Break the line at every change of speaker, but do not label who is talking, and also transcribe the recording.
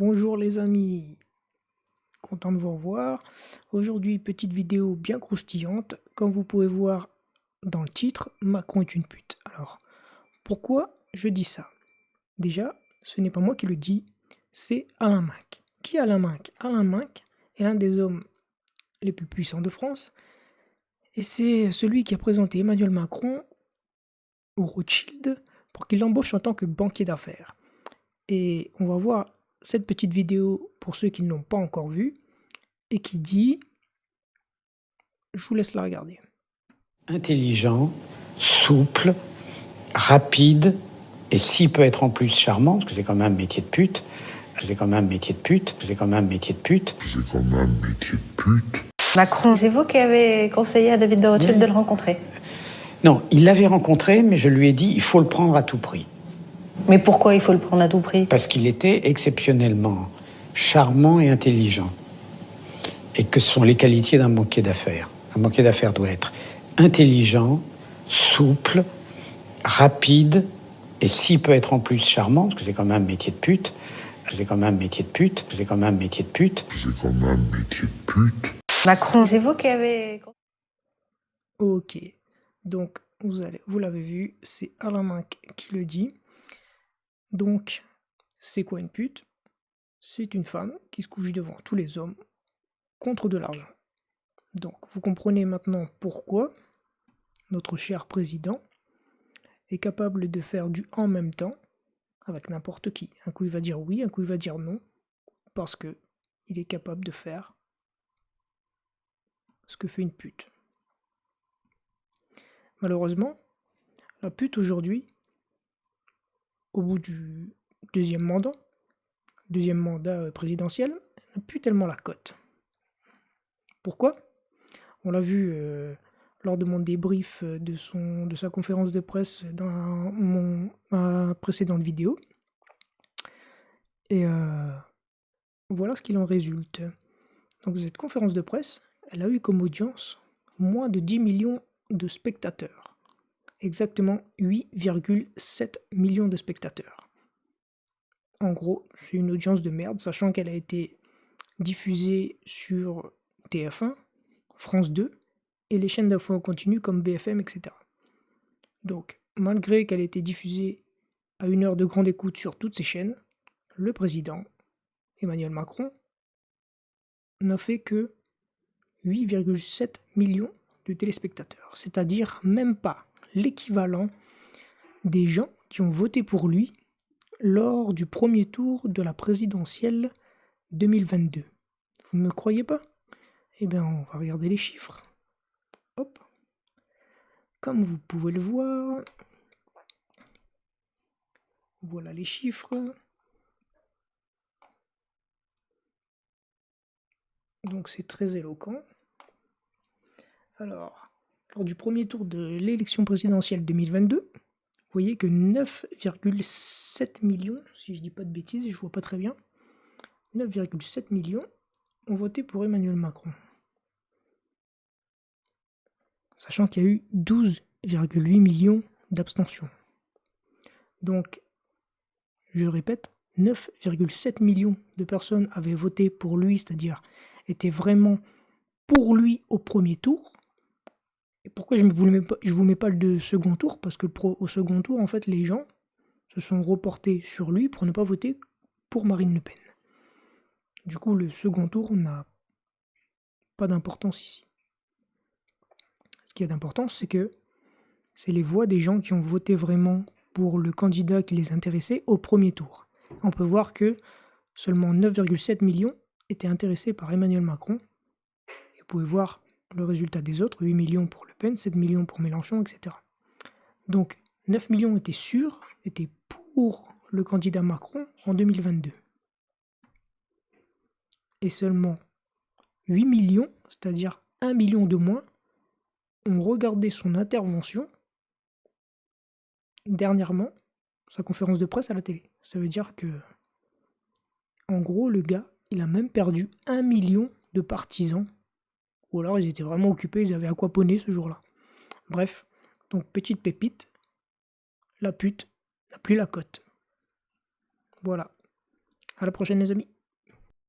Bonjour les amis, content de vous revoir. Aujourd'hui, petite vidéo bien croustillante. Comme vous pouvez voir dans le titre, Macron est une pute. Alors, pourquoi je dis ça? Déjà, ce n'est pas moi qui le dis, c'est Alain Minc. Qui est Alain Minc? Alain Minc est l'un des hommes les plus puissants de France et c'est celui qui a présenté Emmanuel Macron au Rothschild pour qu'il l'embauche en tant que banquier d'affaires. Et on va voir cette petite vidéo pour ceux qui ne l'ont pas encore vue et qui dit, je vous laisse la regarder.
Intelligent, souple, rapide, et s'il peut être en plus charmant, parce que c'est quand même un métier de pute,
Macron, c'est vous qui avez conseillé à David de Rothschild de le rencontrer?
Non, il l'avait rencontré, mais je lui ai dit, il faut le prendre à tout prix.
Mais pourquoi il faut le prendre à tout prix?
Parce qu'il était exceptionnellement charmant et intelligent. Et que ce sont les qualités d'un banquier d'affaires. Un banquier d'affaires doit être intelligent, souple, rapide, et s'il peut être en plus charmant, parce que c'est quand même un métier de pute,
Macron, c'est vous qui avez...
Ok, donc vous l'avez vu, c'est Alain Minc qui le dit. Donc, c'est quoi une pute? C'est une femme qui se couche devant tous les hommes contre de l'argent. Donc, vous comprenez maintenant pourquoi notre cher président est capable de faire du en même temps avec n'importe qui. Un coup il va dire oui, un coup il va dire non, parce que il est capable de faire ce que fait une pute. Malheureusement, la pute aujourd'hui, au bout du deuxième mandat présidentiel, n'a plus tellement la cote. Pourquoi? On l'a vu lors de mon débrief de sa conférence de presse dans ma précédente vidéo. Et voilà ce qu'il en résulte. Donc cette conférence de presse, elle a eu comme audience moins de 10 millions de spectateurs. Exactement 8,7 millions de spectateurs. En gros, c'est une audience de merde, sachant qu'elle a été diffusée sur TF1, France 2 et les chaînes d'infos en continu comme BFM, etc. Donc, malgré qu'elle ait été diffusée à une heure de grande écoute sur toutes ces chaînes, le président, Emmanuel Macron, n'a fait que 8,7 millions de téléspectateurs, c'est-à-dire même pas l'équivalent des gens qui ont voté pour lui lors du premier tour de la présidentielle 2022. Vous ne me croyez pas? Eh bien, on va regarder les chiffres. Hop. Comme vous pouvez le voir, voilà les chiffres. Donc c'est très éloquent. Alors, lors du premier tour de l'élection présidentielle 2022, vous voyez que 9,7 millions, si je dis pas de bêtises, je vois pas très bien, 9,7 millions ont voté pour Emmanuel Macron. Sachant qu'il y a eu 12,8 millions d'abstentions. Donc, je répète, 9,7 millions de personnes avaient voté pour lui, c'est-à-dire étaient vraiment pour lui au premier tour. Et pourquoi je ne vous mets pas le second tour? Parce que au second tour, en fait, les gens se sont reportés sur lui pour ne pas voter pour Marine Le Pen. Du coup, le second tour n'a pas d'importance ici. Ce qui a d'importance, c'est que c'est les voix des gens qui ont voté vraiment pour le candidat qui les intéressait au premier tour. On peut voir que seulement 9,7 millions étaient intéressés par Emmanuel Macron. Et vous pouvez voir le résultat des autres, 8 millions pour Le Pen, 7 millions pour Mélenchon, etc. Donc 9 millions étaient pour le candidat Macron en 2022. Et seulement 8 millions, c'est-à-dire 1 million de moins, ont regardé son intervention dernièrement, sa conférence de presse à la télé. Ça veut dire que, en gros, le gars, il a même perdu 1 million de partisans. Ou alors ils étaient vraiment occupés, ils avaient aquaponé ce jour-là. Bref, donc petite pépite, la pute n'a plus la cote. Voilà. À la prochaine les amis.